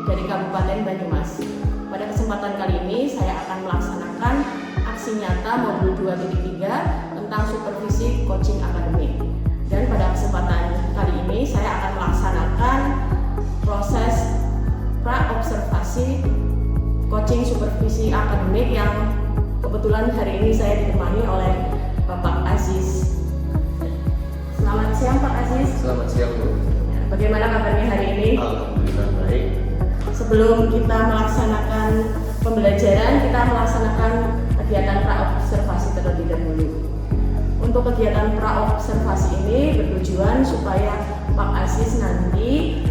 dari Kabupaten Banyumas. Pada kesempatan kali ini saya akan melaksanakan aksi nyata modul 2.3 tentang supervisi coaching akademik. Dan pada kesempatan kali ini saya akan melaksanakan proses pra-observasi coaching supervisi akademik yang kebetulan hari ini saya ditemani oleh Bapak Aziz. Selamat siang Pak Aziz. Selamat siang Bu. Bagaimana kabarnya hari ini? Alhamdulillah baik. Sebelum kita melaksanakan pembelajaran, kita melaksanakan kegiatan pra-observasi terlebih dahulu. Untuk kegiatan pra-observasi ini bertujuan supaya Pak Aziz nanti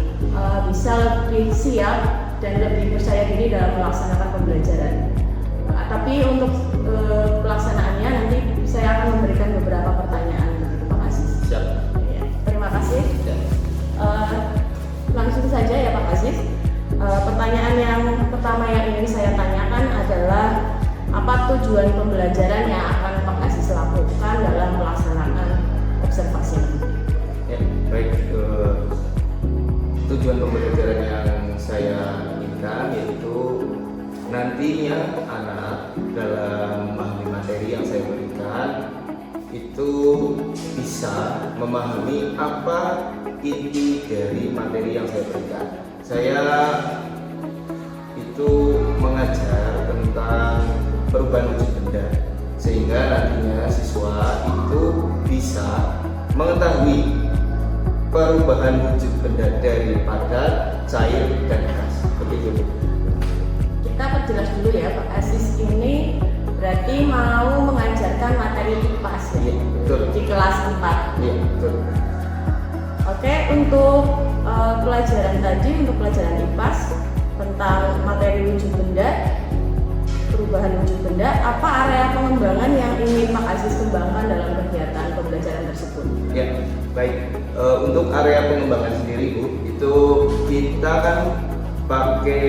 bisa lebih siap dan lebih percaya diri dalam melaksanakan pembelajaran. Tapi untuk pelaksanaannya nanti saya akan memberikan beberapa pertanyaan begitu Pak Aziz. Siap. Ya, terima kasih. Siap. Langsung saja ya Pak Aziz. Pertanyaan yang pertama yang ingin saya tanyakan adalah apa tujuan pembelajaran yang akan Pak Aziz lakukan dalam melaksanakan observasi ini? Ya, baik. Tujuan pembelajaran yang saya inginkan yaitu nantinya anak dalam memahami materi yang saya berikan itu bisa memahami apa inti dari materi yang saya berikan. Saya itu mengajar tentang perubahan wujud benda sehingga nantinya siswa itu bisa mengetahui perubahan wujud benda dari padat, cair, dan gas. Begitu. Kita perjelas dulu ya Pak Aziz, ini berarti mau mengajarkan materi IPAS ya? Iya, betul. Di kelas 4. Iya, betul. Oke, untuk pelajaran tadi, untuk pelajaran IPAS tentang materi wujud benda, perubahan wujud benda, apa area pengembangan yang ingin Pak Aziz kembangkan dalam kegiatan pembelajaran tersebut? Ya, baik. Untuk area pengembangan sendiri Bu, itu kita kan pakai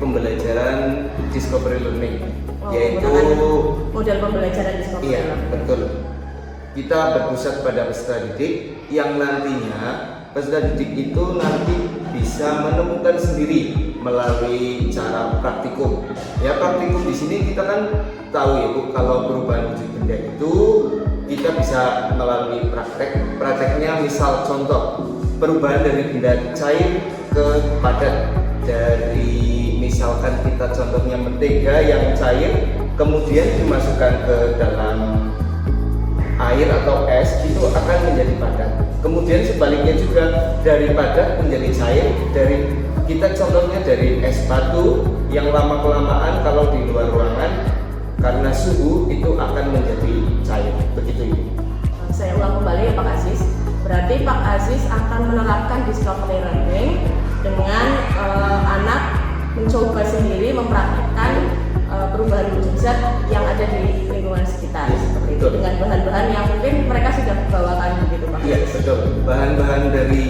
pembelajaran discovery learning, yaitu model pembelajaran discovery. Iya, betul. Kita berpusat pada peserta didik yang nantinya peserta didik itu nanti bisa menemukan sendiri melalui cara praktikum. Ya, praktikum di sini kita kan tahu ya Bu, kalau perubahan wujud benda itu kita bisa melalui praktek. Prakteknya misal contoh perubahan dari benda cair ke padat, dari misalkan kita contohnya mentega yang cair kemudian dimasukkan ke dalam air atau es, itu akan menjadi padat. Kemudian sebaliknya juga dari padat menjadi cair, dari kita contohnya dari es batu yang lama kelamaan kalau di luar ruangan karena suhu itu akan menjadi cair. Begitu ya. Saya ulang kembali ya Pak Aziz. Berarti Pak Aziz akan menerapkan discovery learning dengan anak mencoba sendiri mempraktikkan perubahan wujud zat yang ada di lingkungan sekitar seperti itu, dengan bahan-bahan yang mungkin mereka sudah bawakan begitu Pak. Iya, betul. Bahan-bahan dari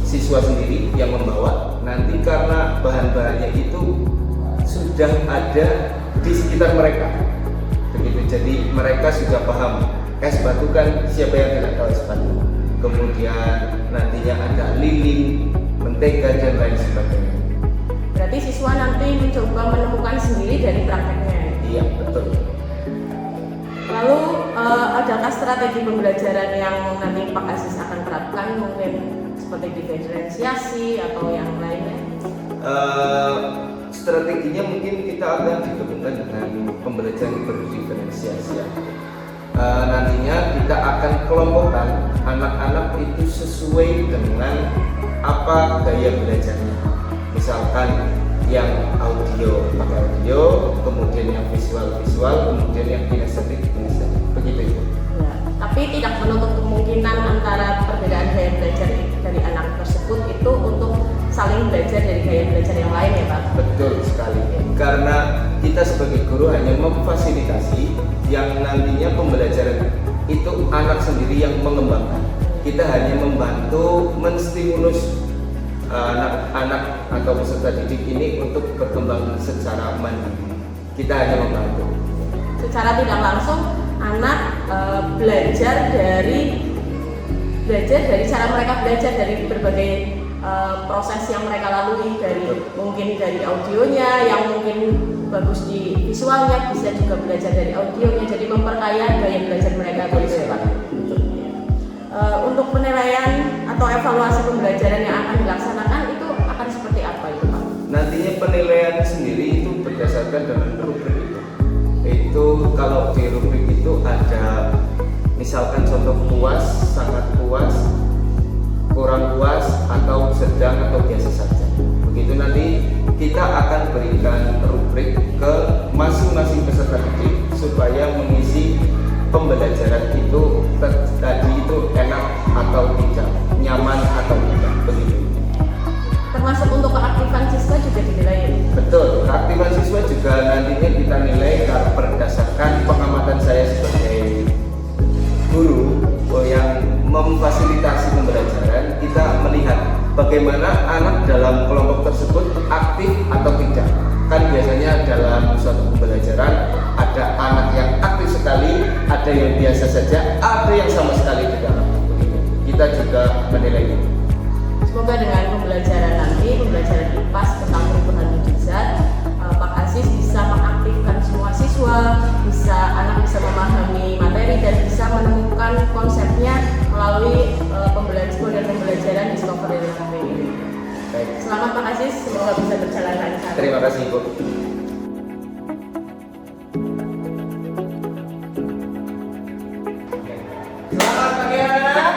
siswa sendiri yang membawa, nanti karena bahan-bahannya itu sudah ada di sekitar mereka. Begitu. Jadi mereka sudah paham. Es batu kan siapa yang tidak tahu es batu. Kemudian nantinya ada lilin, mentega dan lain sebagainya. Berarti siswa nanti mencoba menemukan sendiri dari prakteknya. Iya, betul. Lalu adakah strategi pembelajaran yang nanti Pak Aziz akan terapkan, mungkin seperti diferensiasi atau yang lainnya? Strateginya mungkin kita akan digabungkan dengan pembelajaran berdiferensiasi. Nantinya kita akan kelompokkan anak-anak itu sesuai dengan apa gaya belajarnya. Misalkan yang audio pakai audio, kemudian yang visual, kemudian yang kinestetik. Begitu itu. Ya, tapi tidak menutup kemungkinan antara perbedaan gaya belajar dari anak tersebut itu untuk saling belajar dari gaya belajar yang lain ya Pak? Betul sekali. Karena kita sebagai guru hanya memfasilitasi yang nantinya pembelajaran itu anak sendiri yang mengembangkan. Kita hanya membantu menstimulus anak-anak atau peserta didik ini untuk berkembang secara mandiri. Kita hanya membantu. Secara tidak langsung anak belajar dari belajar dari cara mereka belajar dari berbagai proses yang mereka lalui, dari mungkin dari audionya yang mungkin bagus di visualnya, bisa juga belajar dari audionya, jadi memperkaya gaya belajar mereka gitu ya Pak. Untuk penilaian atau evaluasi pembelajaran yang akan dilaksanakan itu akan seperti apa itu Pak? Nantinya penilaian sendiri itu berdasarkan dengan rubrik itu kalau di rubrik itu ada misalkan contoh puas, sangat puas, kurang puas, atau sedang atau biasa saja. Begitu nanti kita akan berikan rubrik ke masing-masing peserta didik supaya mengisi pembelajaran itu tadi itu enak atau tidak, nyaman atau tidak, begitu. Termasuk untuk keaktifan siswa juga dinilai. Betul, keaktifan siswa juga nantinya kita nilai berdasarkan pengamatan saya sebagai guru yang memfasilitasi pembelajaran. Kita melihat bagaimana anak dalam kelompok tersebut aktif atau tidak. Kan biasanya dalam suatu pembelajaran ada anak yang aktif sekali, ada yang biasa saja, ada yang sama sekali tidak aktif. Kita juga menilai itu. Semoga dengan pembelajaran nanti, pembelajaran IPAS tentang perubahan mujizat, Pak Aziz bisa mengaktifkan semua siswa, anak bisa memahami materi dan bisa menemukan konsepnya melalui model pembelajaran Discovery Learning ini. Baik. Selamat Pak Aziz, semoga bisa berjalan lancar. Terima kasih Ibu. Selamat pagi anak-anak.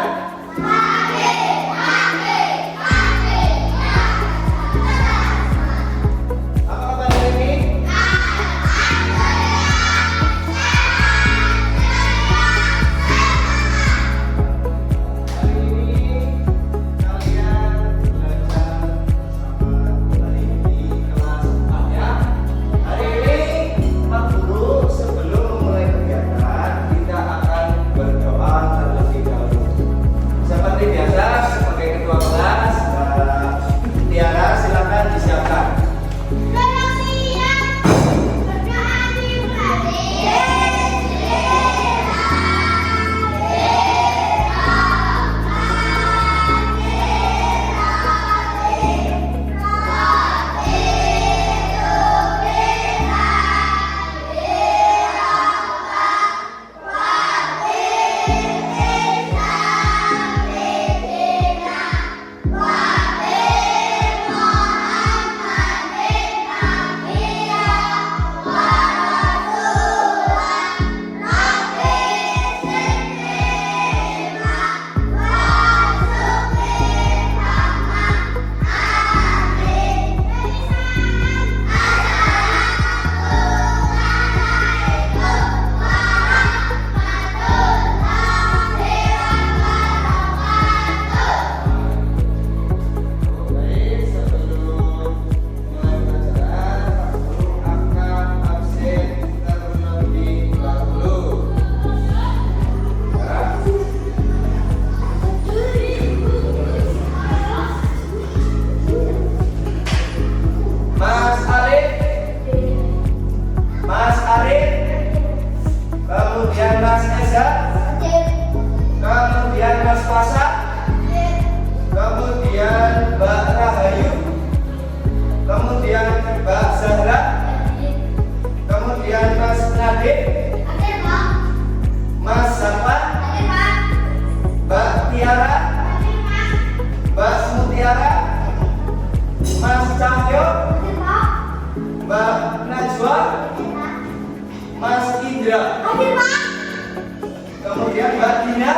Kemudian Mbak Dina.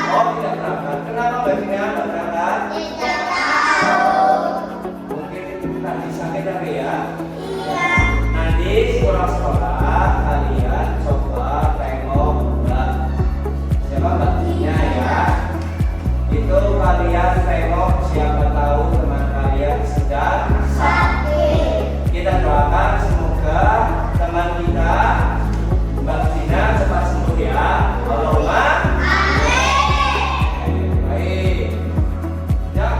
Oh, tidak berangkat. Kenapa Mbak Dina tidak berangkat? Tidak tahu. Mungkin tadi sakit apa ya? Iya. Nanti sekolah-sekolah kalian coba tengok Mbak. Siapa Mbak Dina ya? Itu kalian tengok, siapa tahu teman kalian sedang sakit. Kita doakan semoga teman kita Mbak Dina cepat sembuh ya. Allahumma amin. Baik. Yang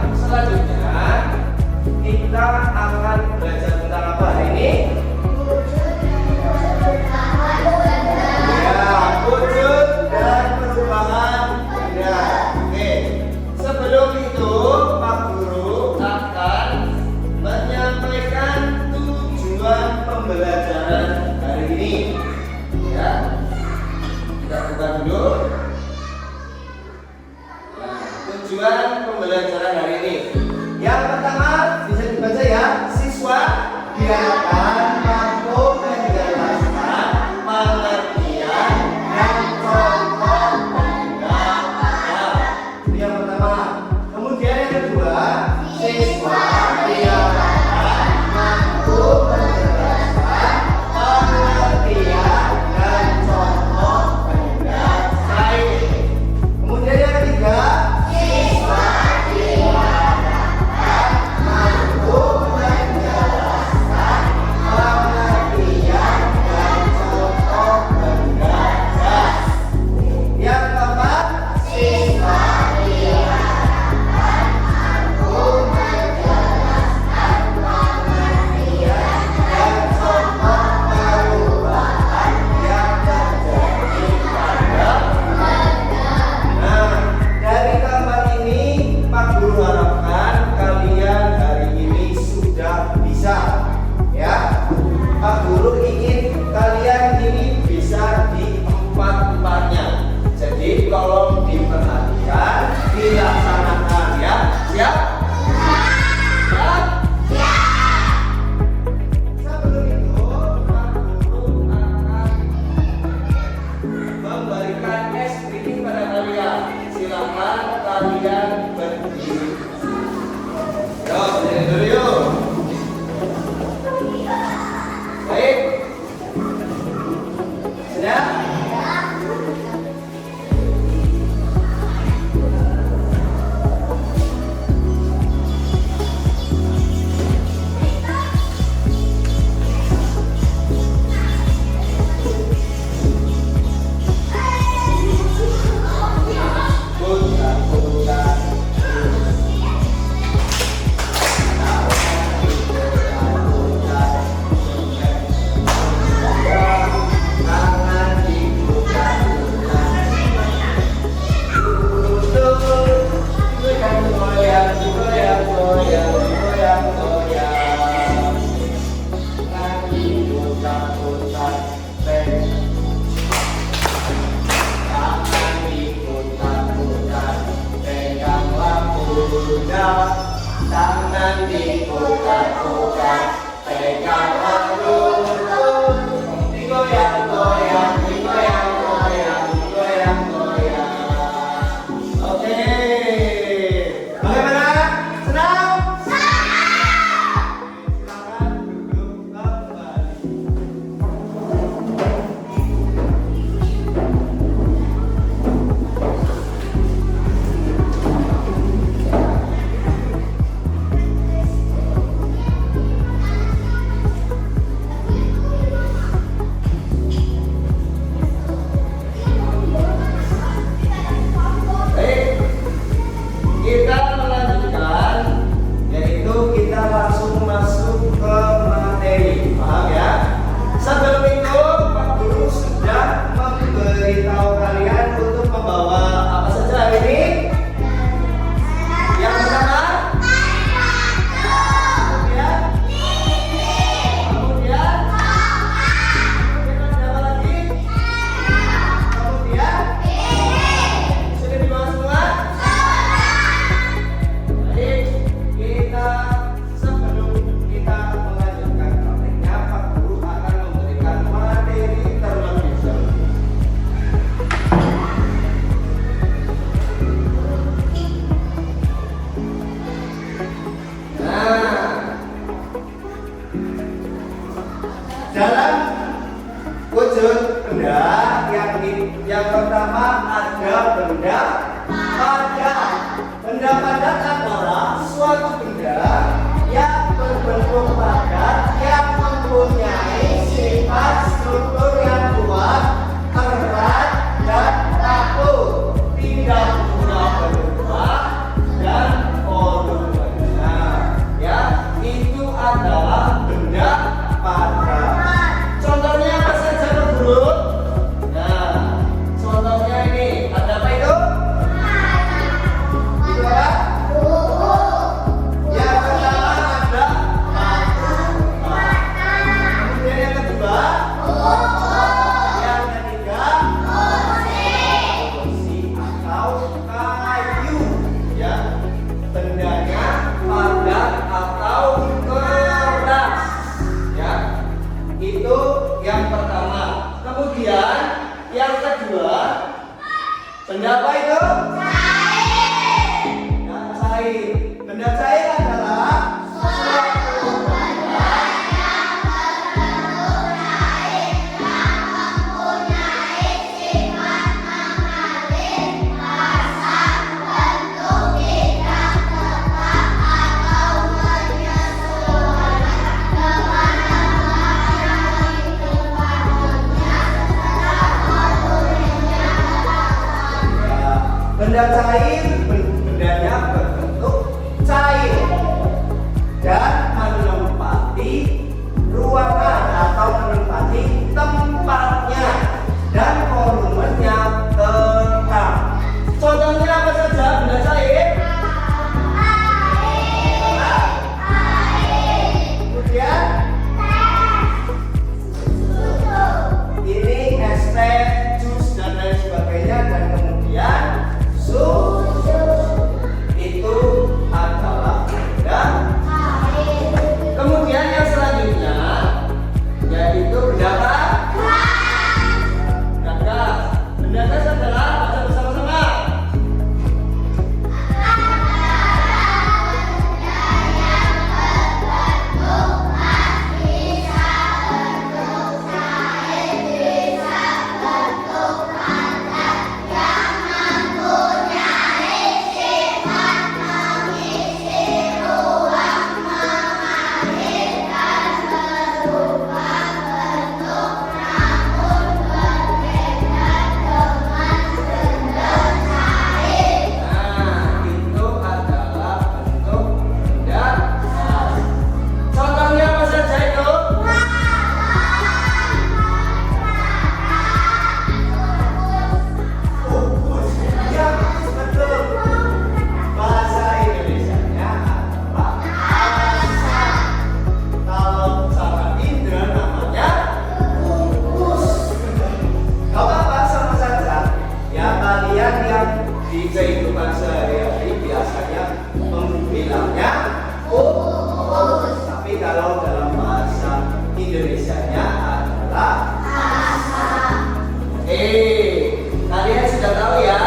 pembelajaran hari ini. Yang pertama bisa dibaca ya, siswa diharapkan mampu menjelaskan pengertian dan contoh penggunaan. Itu yang pertama. Kemudian yang kedua, siswa diharapkan mampu menjelaskan pengertian dan contoh penggunaan sains. Kemudian yang ketiga, siswa diharapkan mampu menjelaskan pengertian dan contoh penggunaan. Yang keempat, siswa diharapkan mampu menjelaskan pengertian dan contoh perubahan yang terjadi pada. Nah, dari gambar ini Pak Guru harapkan kalian hari ini sudah bisa, ya. Pak Guru ingin kalian ini bisa di empat-empatnya. Jadi tolong diperhatikan, dilaksanakan ya. Siap? Siap? Sebelum itu Pak Guru akan memberikan briefing pada kalian. Silakan kalian berdiri. Yo, berdiri dulu yuk. Baik. Sudah? Tangan diputar-putar, peganglah lurus, digoyang-goyang, digoyang-goyang, digoyang-goyang. Oke, bagaimana? Senang? Silakan duduk kembali. Baik, kita melanjutkan, yaitu kita langsung masuk ke materi, paham ya? Sebelum itu Pak Guru sudah memberitahu kalian untuk membawa apa saja hari ini. Yang pertama, kemudian ada apa lagi? Kemudian sudah dibawa semua? Baik, sebelum kita melanjutkan prakteknya, Pak Guru akan memberikan materi terlebih dahulu. Nah, dalam wujud benda yang pertama ada benda padat. Benda padat adalah suatu benda yang berbentuk padat yang mempunyai sifat struktur yang kuat, erat, dan kaku, tidak mudah berubah dan volumenya. Ya, itu adalah benda padat. Contohnya apa saja, Pak Guru? Nah, contohnya ini ada apa itu? Itu apa? bendanya padat atau keras. Ya, itu yang pertama. Kemudian yang kedua, benda apa itu? Benda cair. Benda cair adalah suatu benda yang mempunyai sifat mengalir, pasang, bentuk tidak tetap atau menyesuaikan dengan yang ditempuhnya setelah waktunya. Benda cair, bendanya berbentuk cair dan menempati ruangan atau menempati tempatnya dan volumenya tetap. Contohnya apa saja benda cair? Kemudian ini es teh, jus dan lain sebagainya, dan kemudian susu itu adalah benda. Kemudian yang selanjutnya yaitu benda apa? Benda gas. Benda gas adalah baca bersama-sama. Nah, itu adalah bentuk benda gas. Contohnya apa saja itu? Kukus. Ya, betul. Bahasa Indonesianya adalah asam. Kalau sama Indra namanya kukus. Gak apa-apa, sama saja. Ya, kalian yang di kehidupan sehari-hari biasanya membilangnya kukus. Tapi kalau dalam bahasa Indonesianya adalah asam. Kalian sudah tahu ya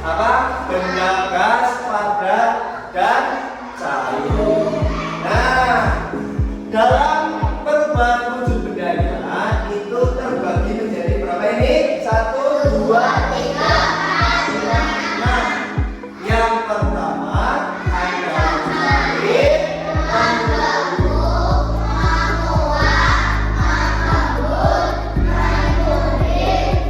apa benda gas, padat, dan cair. Nah, dalam perubahan wujud bendanya itu terbagi menjadi berapa ini? 1, 2, 3. Nah, yang pertama ada cair,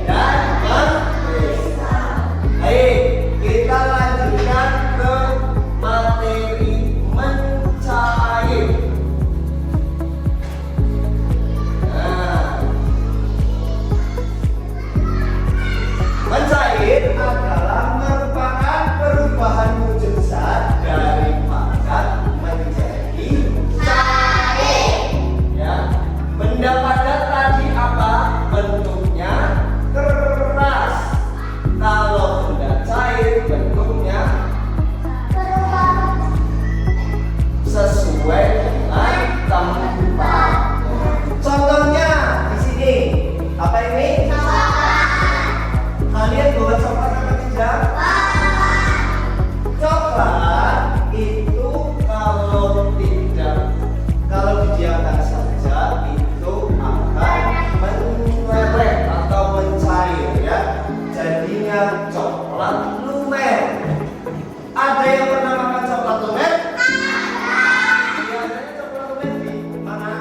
dan mengkristal. Baik, kita lanjutkan ke materi mencair. Nah, mencair adalah merupakan perubahan wujud zat dari padat menjadi cair. Ya, benda padat tadi apa? Bentuknya keras. Kalau benda cair bentuknya sesuai dengan tempat. Contohnya di sini apa ini? Kalian bawa coklat atau tidak? Coklat itu kalau didiamkan saja itu akan meleleh atau mencair, ya. Jadinya coklat lumer. Ada yang pernah makan coklat lumer? Biasanya coklat lumer di mana?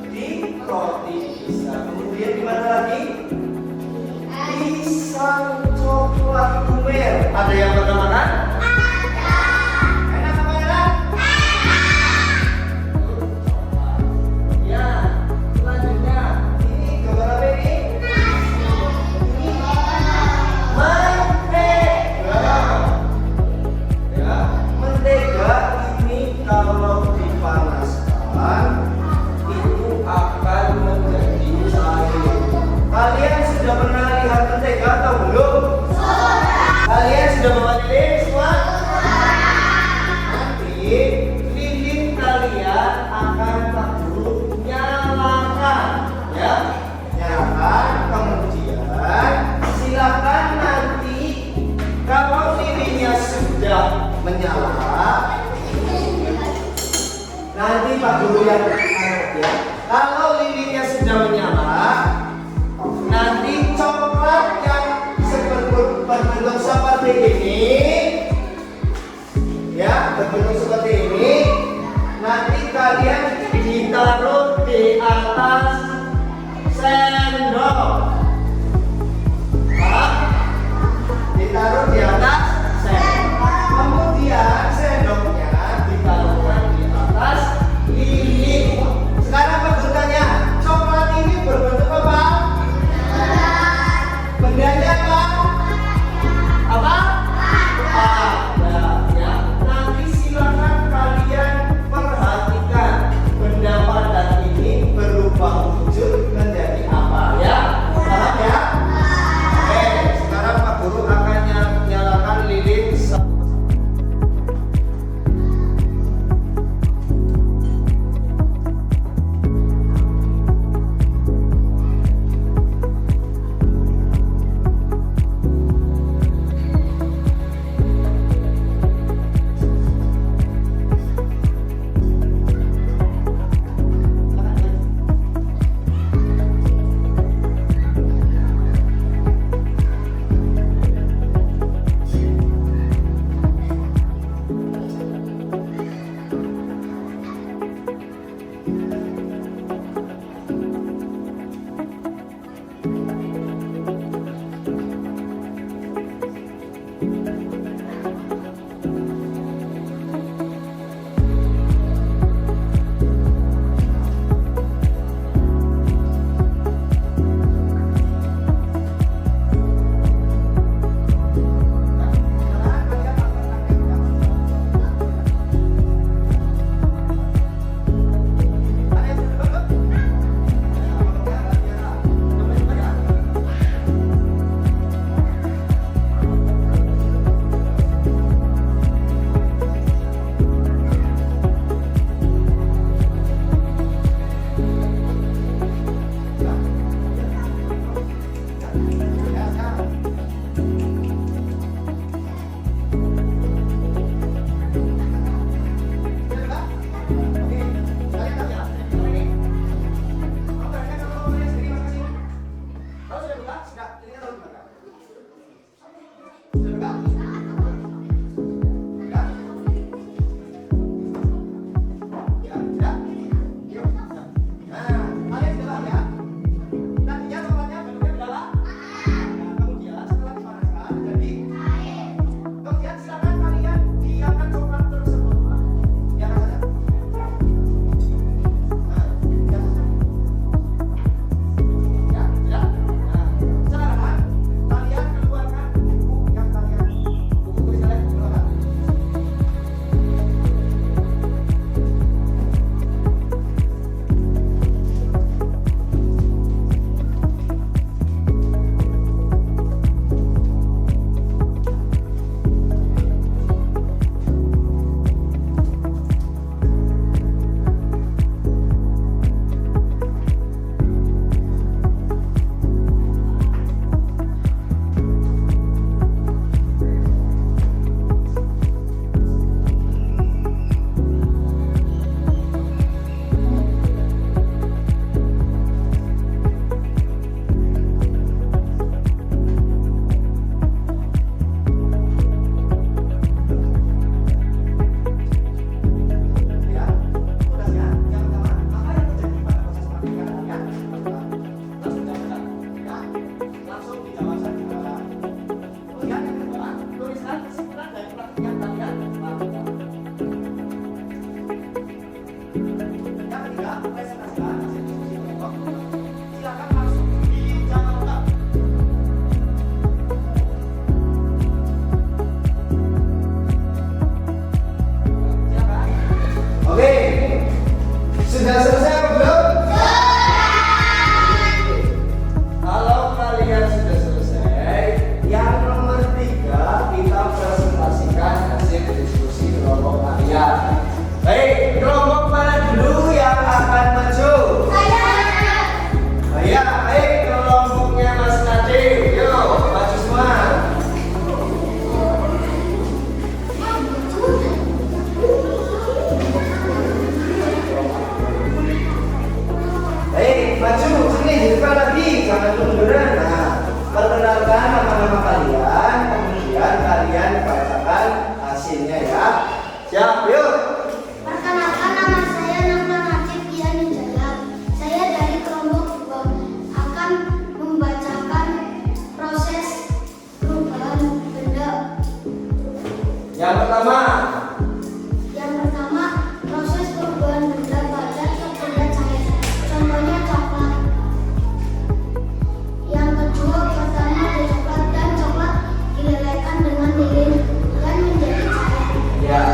Di roti bisa. Kemudian di mana lagi? Pisang coklat lumer. Ada yang pernah makan? Enak apa enak? Ya, selanjutnya ini gambar apa ini? Mentega. lilin semua? Nanti lilin kalian akan Pak Guru nyalakan, ya, nyalakan. Kemudian silakan nanti kalau lilinnya sudah menyala, nanti Pak Guru yang ya. Kalau lilinnya sudah menyala, nanti coklat yang berbentuk seperti ini, ya, berbentuk seperti ini, nanti kalian ditaruh di atas sendok. Paham? Ditaruh di atas sendok. Kemudian sendoknya ditaruhkan di atas lilin. Sekarang Pak Guru tanya, coklat ini berbentuk apa? Siap, yuk. Perkenalkan, nama saya Nanda Najib Ian Wijaya. Saya dari kelompok 2 akan membacakan proses perubahan benda. Yang pertama, Yang pertama, proses perubahan benda pada benda cair. Contohnya coklat. Yang kedua, pertama coklat dan coklat dilelehkan dengan lilin dan menjadi cair. ya.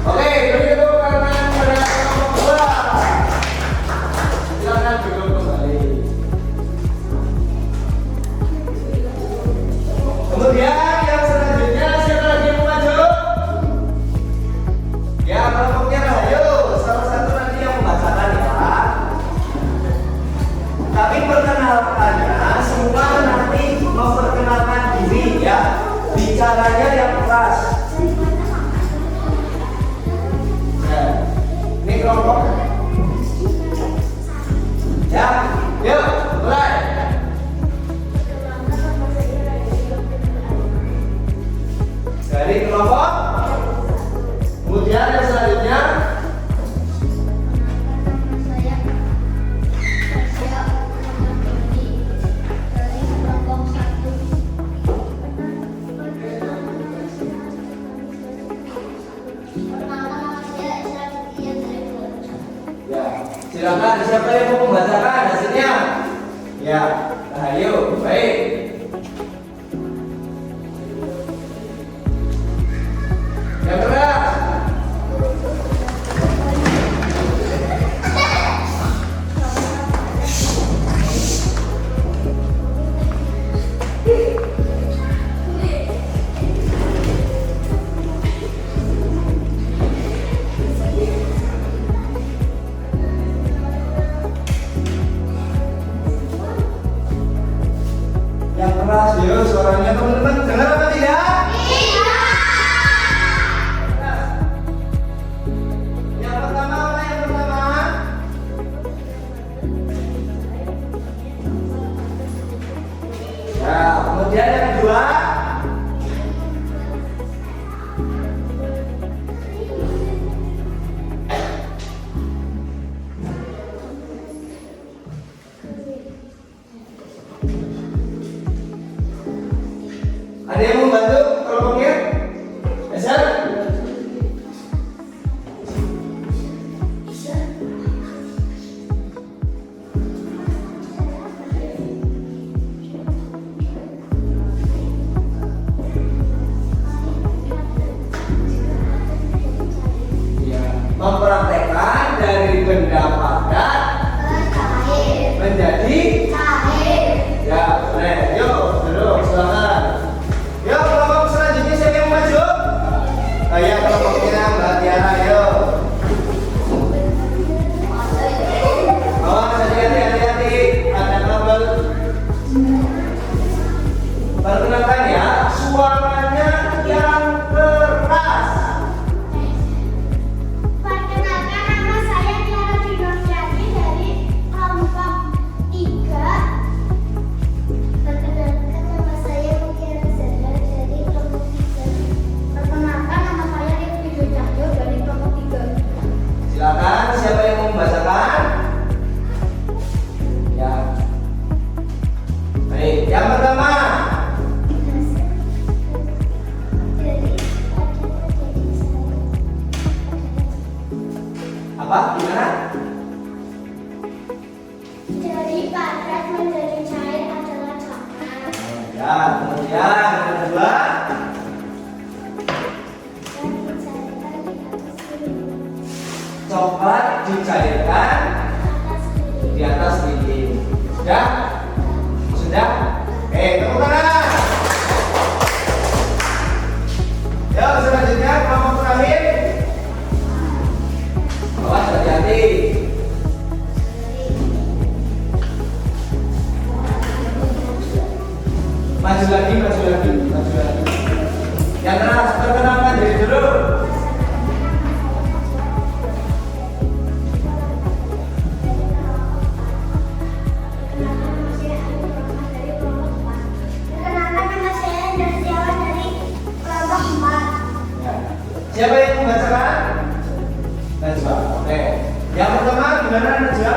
Oke, beri tepuk tangan pada kelompok 2. Silakan duduk kembali. Kemudian yang selanjutnya siapa lagi yang mau maju? Ya, kelompoknya ayo, salah satu nanti yang membacakan ya. Tapi perkenalkannya semua nanti memperkenalkan diri ya. Bicaranya yang keras. Ya, ini kelompok. Ya, yuk mulai. Dari kelompok. Kemudian yang selanjutnya. Ya, silakan siapa yang mau membacakan hasilnya? Ya, nah, ayo, baik. Yang keras. Yang keras, yuk suaranya teman-teman dengar apa tidak? Yang pertama apa yang pertama? Ya, kemudian yang kedua. Ada yang mau bantu kelompoknya? Eser? Ya, mempraktekkan dari benda padat menjadi ya, boleh. Yuk, duduk, silakan. Yuk, kelompok selanjutnya siapa yang mau maju? Ayo, kelompoknya Mbak Tiara, yuk. Awas, hati-hati, ada kabel. Perkenalkan ya, suaranya yang keras. Perkenalkan, nama saya Tiara Dinoviani dari kelompok 3. Perkenalkan, nama saya Mutiara Zara dari kelompok 3. Perkenalkan, nama saya Rizky Cahyo dari kelompok 3. Silakan, siapa yang mau membacakan? Ya. Baik, yang pertama. Apa? Gimana? Dari padat menjadi cair adalah coklat. Ya, kemudian yang kedua. Dan dicairkan di atas lilin. Coklat dicairkan Atas lilin. di atas lilin. Sudah? Sudah? Tepuk tangan. Ya, selanjutnya kelompok terakhir. Awas, hati-hati. Maju lagi, maju lagi, maju lagi. Yang keras, perkenalkan diri dulu. Perkenalkan, nama saya Ayu Rahman dari kelompok Siapa yang membacakan? Najwa. Oke. Yang pertama gimana Najwa?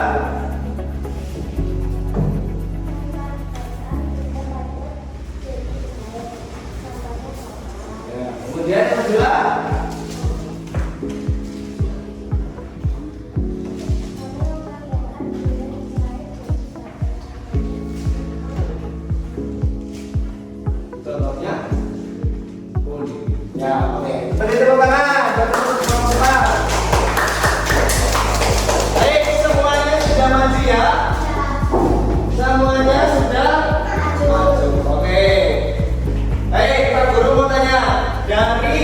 Ya, kemudian yang kedua. Contohnya? Ya, oke. Beri tepuk tangan. Baik, semuanya sudah maju ya? Semuanya sudah maju. Oke. Baik, Pak Guru mau tanya. Dari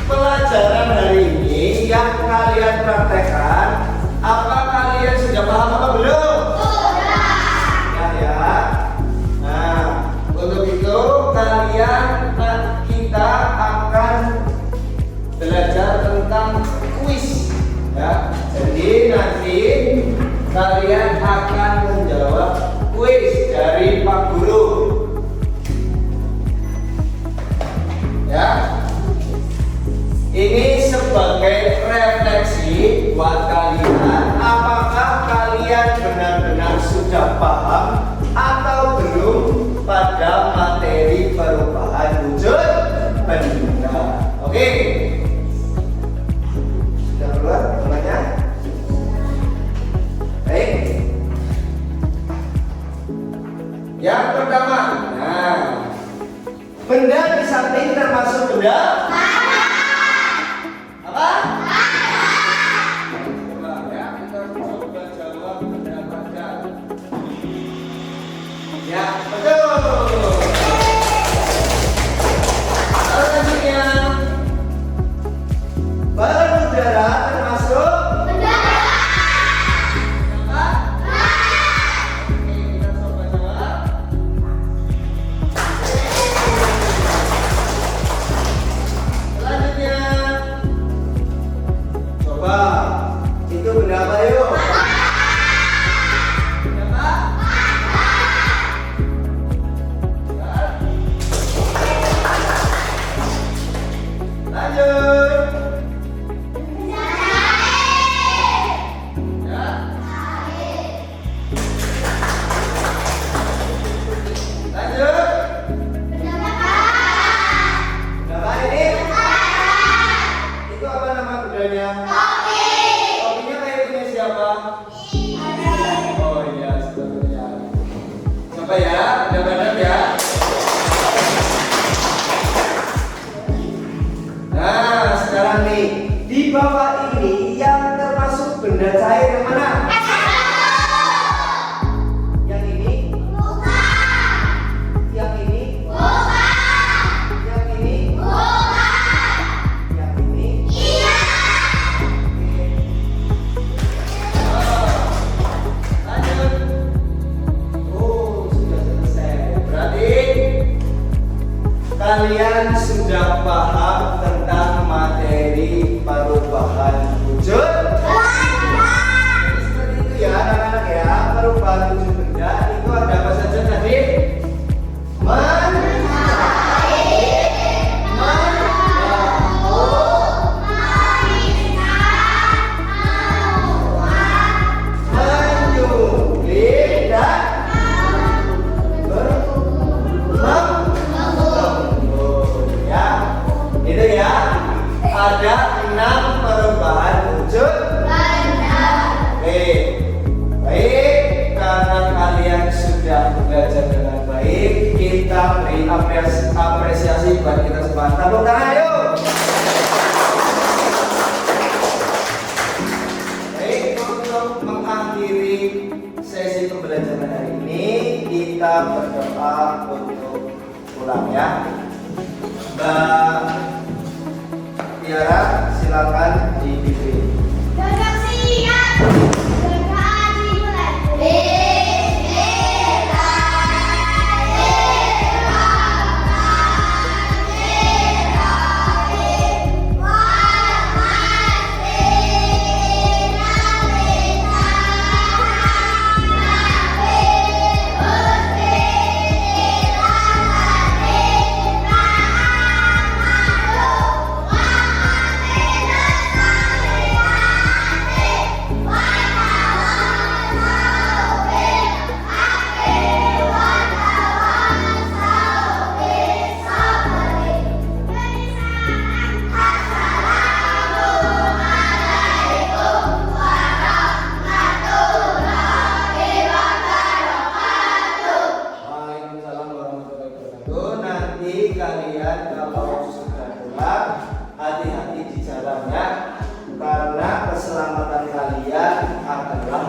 pelajaran hari ini yang kalian praktekkan, apa kalian sudah paham apa belum? Sudah. Ya. Nah, untuk itu kita akan belajar tentang kuis ya. Jadi nanti kalian akan menjawab kuis dari Pak Guru ya. Ini sebagai refleksi buat kalian, apakah kalian benar-benar sudah paham atau belum pada materi perubahan wujud benda. Oke. Sudah keluar namanya? Baik. Yang pertama, nah, benda di samping termasuk benda apa? Coba ya, kita coba jawab benda-benda. Ya, betul. Selanjutnya, balon udara termasuk benda apa? Oke, kita coba jawab. Selanjutnya, coba itu benda apa yuk? Benda apa? Lanjut. Ya. Lanjut. Berapa ini? Itu apa nama bendanya? Kopinya kayak punya siapa? Oh iya, sebetulnya. Coba ya, benar-benar ya. Nah, sekarang nih, di bawah ini yang termasuk benda cair yang mana? Yang ini? Yang ini? Yang ini? Yang ini? Lanjut. Oh, sudah selesai. Berarti kalian sudah paham tentang materi perubahan wujud. Jadi seperti itu ya anak-anak ya, perubahan wujud benda itu ada apa saja tadi? Menyulit dan ya, itu ya. Ada 6 perubahan wujud benda. Baik, karena kalian sudah belajar dengan baik, kita beri apresiasi buat kita semua. Tepuk tangan yuk. Baik, untuk mengakhiri sesi pembelajaran hari ini, kita berdoa untuk pulang ya. Mbak Tiara, silakan dipimpin.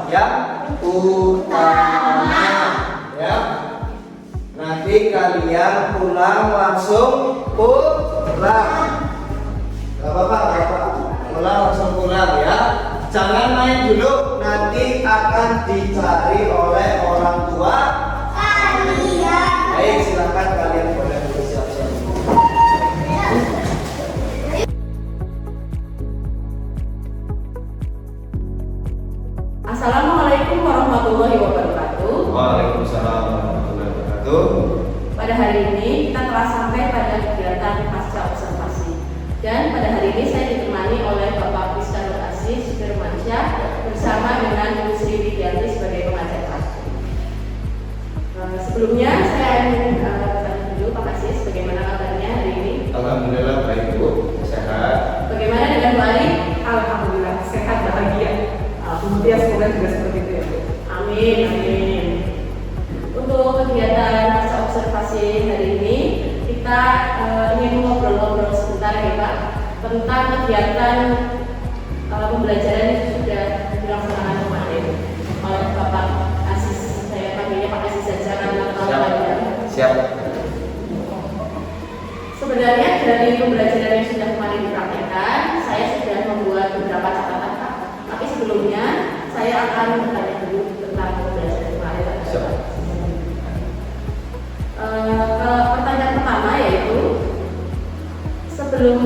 yang utama ya. Nanti kalian pulang langsung pulang. Gak apa-apa. Pulang langsung pulang ya. Jangan main dulu, nanti akan dicari oleh orang tua kalian. Baik, silakan kalian boleh bersiap-siap. Assalamualaikum warahmatullahi wabarakatuh. Waalaikumsalam warahmatullahi wabarakatuh. Pada hari ini kita telah sampai pada kegiatan pasca observasi. Dan pada hari ini saya ditemani oleh Bapak Piskandar Aziz Firmansyah bersama dengan Ibu Sri Widianti sebagai pengajar praktik. Sebelumnya saya ingin bertanya dulu Pak Aziz, bagaimana kabarnya hari ini? Alhamdulillah baik Bu, sehat. Bagaimana dengan Bu Ali? Alhamdulillah sehat bahagia. Alhamdulillah semoga juga seperti itu ya Bu. Amin, amin. Untuk kegiatan pasca observasi hari ini kita ingin ngobrol-ngobrol sebentar ya Pak tentang kegiatan pembelajaran yang sudah dilaksanakan kemarin oleh Bapak Aziz. Saya panggilnya Pak Aziz saja karena Siap. Sebenarnya dari pembelajaran yang sudah kemarin dipraktekkan, saya sudah membuat beberapa catatan Pak. Tapi sebelumnya saya akan bertanya dulu tentang pembelajaran kemarin. Pertanyaan pertama yaitu sebelum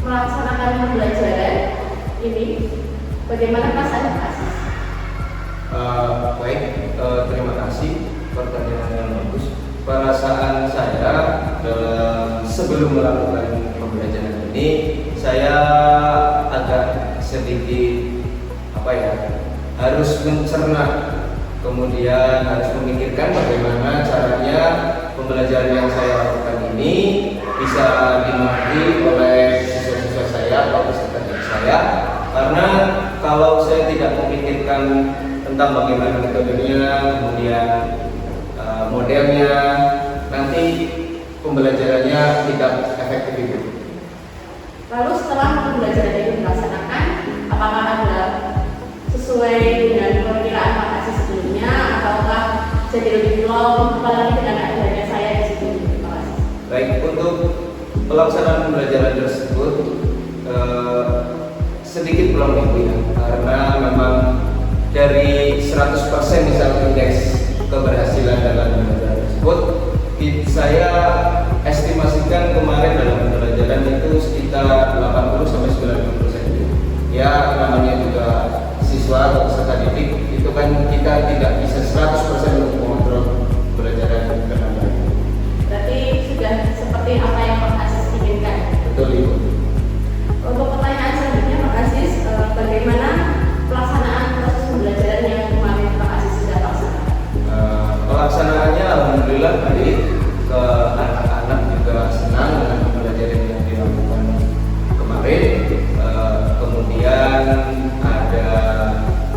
melaksanakan pembelajaran ini, bagaimana perasaan Pak Aziz? Baik, terima kasih pertanyaan yang bagus. Perasaan saya dalam sebelum melakukan pembelajaran ini, saya agak sedikit harus mencerna, kemudian harus memikirkan bagaimana caranya pembelajaran yang saya lakukan ini bisa dimengerti oleh siswa-siswa saya atau peserta didik saya. Karena kalau saya tidak memikirkan tentang bagaimana metodenya, kemudian modelnya, nanti pembelajarannya tidak efektif itu. Lalu setelah pembelajaran itu dilaksanakan, apakah ada sesuai dengan perkiraan Pak Aziz sebelumnya, ataukah jadi lebih long, apalagi dengan adanya saya di situ, Pak Aziz? Baik, untuk pelaksanaan pembelajaran tersebut sedikit belum ya, karena memang dari 100% misalnya indeks keberhasilan dalam pembelajaran tersebut, saya estimasikan kemarin dalam pembelajaran itu sekitar 80-90%. Ya, namanya juga siswa atau peserta didik, itu kan kita tidak bisa 100% untuk mengontrol pembelajaran dengan baik. Berarti sudah seperti apa yang Pak Aziz inginkan? Betul Ibu. Untuk pertanyaan selanjutnya Pak Aziz, bagaimana pelaksanaan proses pembelajaran yang kemarin Pak Aziz sudah laksanakan? Pelaksanaannya alhamdulillah baik, ke anak-anak juga senang dengan pembelajaran yang dilakukan kemarin. Kemudian ada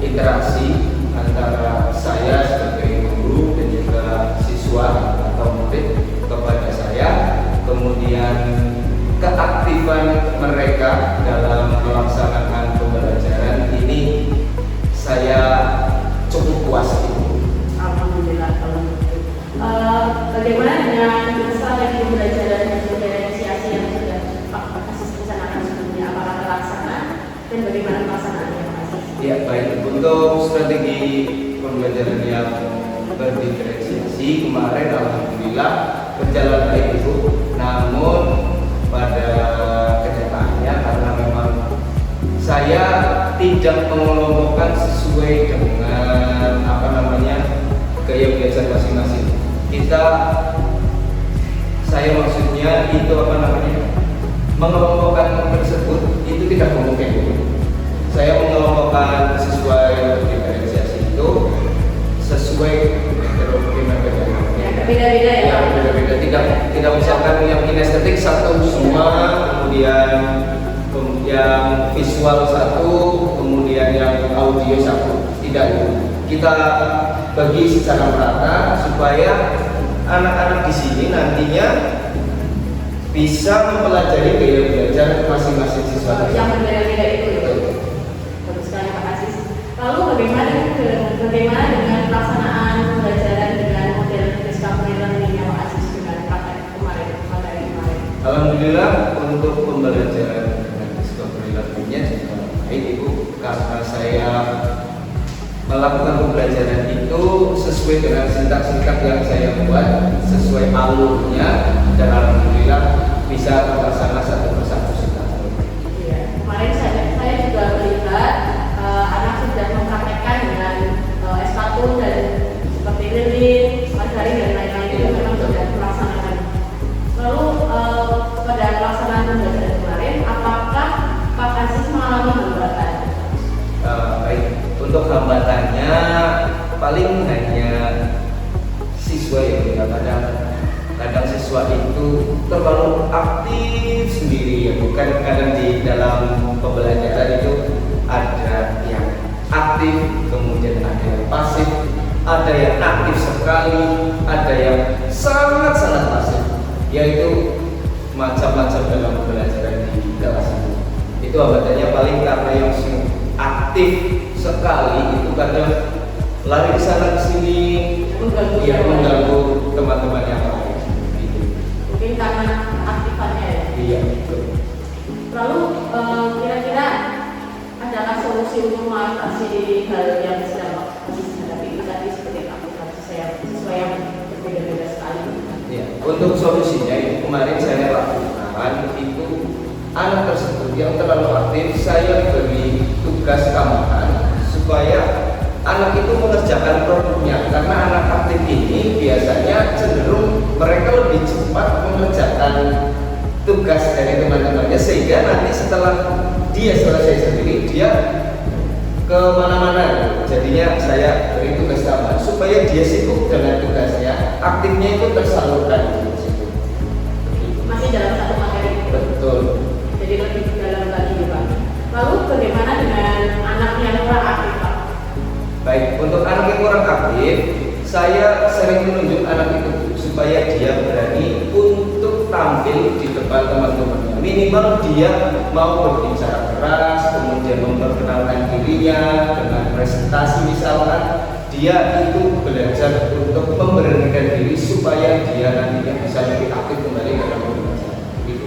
interaksi antara saya sebagai guru dan juga siswa atau murid kepada saya, kemudian keaktifan mereka dalam melaksanakan pembelajaran ini saya cukup puas itu. Alhamdulillah kalau begitu. Bagaimana dengan strategi pembelajaran dan diferensiasi yang sudah Pak Aziz rencanakan sebelumnya? Apakah terlaksana dan bagaimana pelaksanaannya Pak Aziz? Ya baik, untuk strategi pembelajaran yang berdiferensiasi kemarin alhamdulillah berjalan baik Ibu. Namun pada kenyataannya karena memang saya tidak mengelompokkan sesuai dengan gaya belajar masing-masing. Saya maksudnya itu mengelompokkan tersebut itu tidak mungkin. Saya mengelompokkan sesuai diferensiasi itu sesuai Beda-beda ya? Beda-beda, tidak misalkan yang kinestetik satu semua, kemudian yang visual satu, kemudian yang audio satu. Tidak, kita bagi secara merata supaya anak-anak di sini nantinya bisa mempelajari gaya belajar masing-masing siswa. Yang berbeda-beda itu. Bagus sekali Pak Aziz. Lalu bagaimana dengan pelaksanaan pembelajaran dengan model discovery learning yang Pak Aziz dengan praktek kemarin, materi kemarin? Alhamdulillah untuk pembelajaran dengan discovery learning-nya juga baik Ibu, karena saya melakukan pembelajaran itu sesuai dengan sintaks-sintaks yang saya buat, sesuai alurnya, dan alhamdulillah bisa terlaksana satu persatu sintaks. Iya, kemarin saya juga melihat anak sudah mempraktekkan dengan S1 dan seperti lilin, materi dan lain-lain itu memang sudah melaksanakan. Lalu pada pelaksanaan pembelajaran kemarin, apakah Pak Aziz mengalami hambatan? Baik, untuk hambatannya paling hanya siswa yang kadang siswa itu terlalu aktif sendiri ya, bukan kadang di dalam pembelajaran itu ada yang aktif, kemudian ada yang pasif, ada yang aktif sekali, ada yang sangat-sangat pasif, yaitu macam-macam dalam pembelajaran di kelas itu. Itu hambatannya paling karena yang aktif sekali itu kadang lari ke sana ke sini, mengganggu teman-teman yang lain. Gitu. Mungkin karena aktifannya ya. Iya, betul. Lalu kira-kira adakah solusi untuk mengatasi hal yang sedang Pak Aziz hadapi itu tadi seperti aplikasi saya sesuai yang berbeda-beda sekali? Ya, untuk solusinya itu kemarin saya lakukan itu anak tersebut yang terlalu aktif saya beri tugas tambahan supaya anak itu mengerjakan produknya, karena anak aktif ini biasanya cenderung mereka lebih cepat mengerjakan tugas dari teman-temannya, sehingga nanti setelah dia selesai sendiri dia ke mana-mana. Jadinya saya beri tugas tambahan supaya dia sibuk dengan tugasnya, aktifnya itu tersalurkan di situ. Masih dalam satu materi. Betul. Jadi lebih dalam lagi ya Pak. Lalu bagaimana dengan anak yang kurang aktif Pak? Baik, untuk anak yang kurang aktif, saya sering menunjuk anak itu supaya dia berani untuk tampil di depan teman-temannya. Minimal dia mau berbicara keras, kemudian memperkenalkan dirinya dengan presentasi misalkan. Dia itu belajar untuk memberanikan diri supaya dia nantinya bisa lebih aktif kembali dalam pembelajaran. Gitu.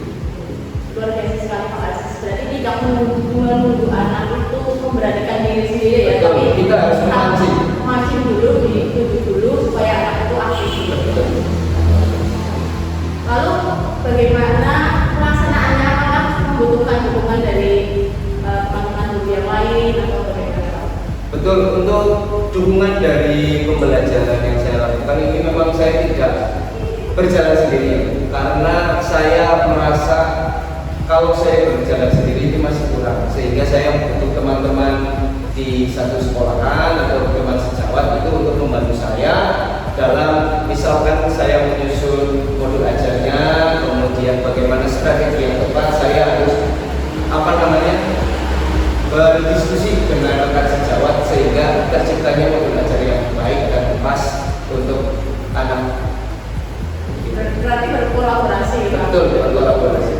Luar biasa sekali Pak Aziz. Berarti tidak menunggu anak itu memberanikan diri sendiri ya. Betul, kita harus memancing. Memancing dulu, dituju dulu supaya anak itu aktif. Betul. Lalu bagaimana pelaksanaannya? Apakah membutuhkan dukungan dari teman-teman guru yang lain atau bagaimana Pak? Betul, untuk dukungan dari pembelajaran yang saya lakukan ini memang saya tidak berjalan sendiri, karena saya merasa kalau saya berjalan sendiri itu masih kurang, sehingga saya butuh teman-teman di satu sekolahan atau teman sejawat itu untuk membantu saya dalam misalkan saya menyusun modul ajarnya, kemudian bagaimana strategi yang tepat, saya harus berdiskusi dengan rekan sejawat sehingga terciptanya modul ajar yang baik dan pas untuk anak. Berarti berkolaborasi ya Pak? Betul, berkolaborasi.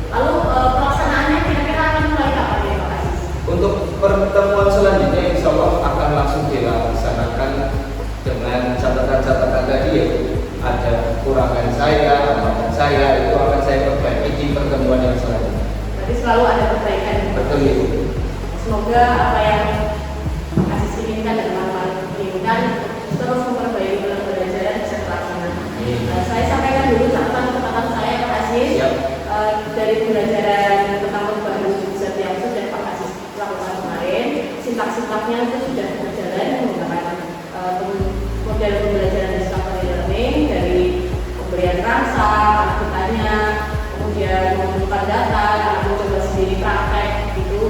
Lalu pelaksanaannya kira-kira akan mulai kapan ya Pak Aziz? Untuk pertemuan selanjutnya insya Allah akan langsung dilaksanakan dengan catatan-catatan tadi, ya. Ada kurangan saya, hambatan saya, itu akan saya perbaiki di pertemuan yang selanjutnya. Berarti selalu ada perbaikan. Betul itu. Semoga apa yang Aziz inginkan dan teman-teman inginkan terus memperbaiki dalam pembelajaran bisa terlaksana. Saya sampaikan dulu catatan saya Pak Aziz. Dari pembelajaran tentang perubahan wujud yang sudah Pak Aziz lakukan kemarin, sintak-sintaknya itu sudah berjalan menggunakan model pembelajaran discovery learning dari pemberian rasa, anak bertanya, kemudian mengumpulkan data, anak mencoba sendiri praktek gitu,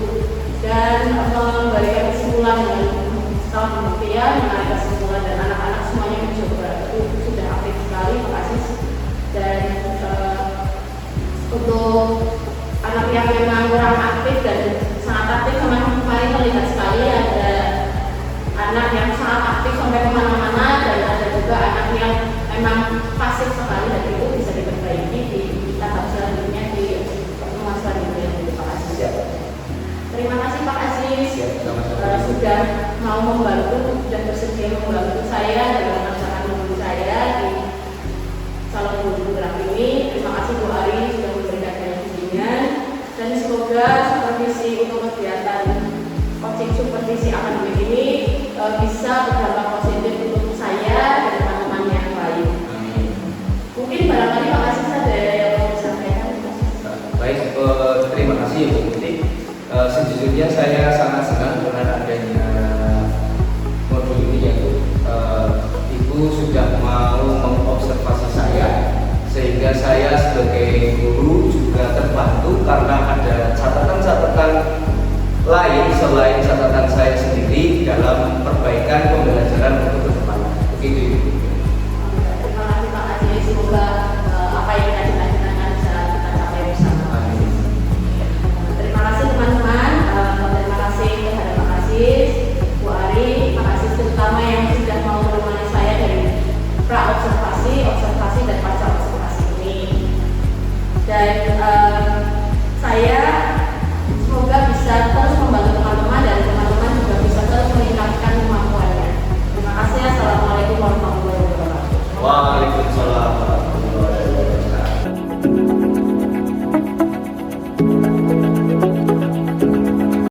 dan memberikan kesimpulan dengan setelah pembuktian, menarik kesimpulan dan anak-anak semuanya mencoba itu sudah aktif sekali Pak Aziz. Dan untuk anak yang memang kurang aktif dan sangat aktif, memang kemarin terlihat sekali ada anak yang sangat aktif sampai kemana-mana dan ada juga anak yang memang pasif sekali, dan itu bisa diperbaiki di tahap selanjutnya di pertemuan selanjutnya dari Pak Aziz. Terima kasih Pak Aziz sudah sudah bersedia membantu saya dalam melaksanakan tugas saya di calon guru gerak ini. Terima kasih Bu Ari sudah memberikan banyak bimbingan, dan semoga supervisi untuk kegiatan coaching supervisi akademik ini bisa berdampak positif untuk saya dan teman-teman yang lain. Amin. Mungkin barangkali makasih saja yang mau disampaikan. Baik, terima kasih Bu Putri. Sejujurnya saya sangat senang dengan adanya modul ini ya Bu. Ibu sudah mau mengobservasi saya, sehingga saya sebagai guru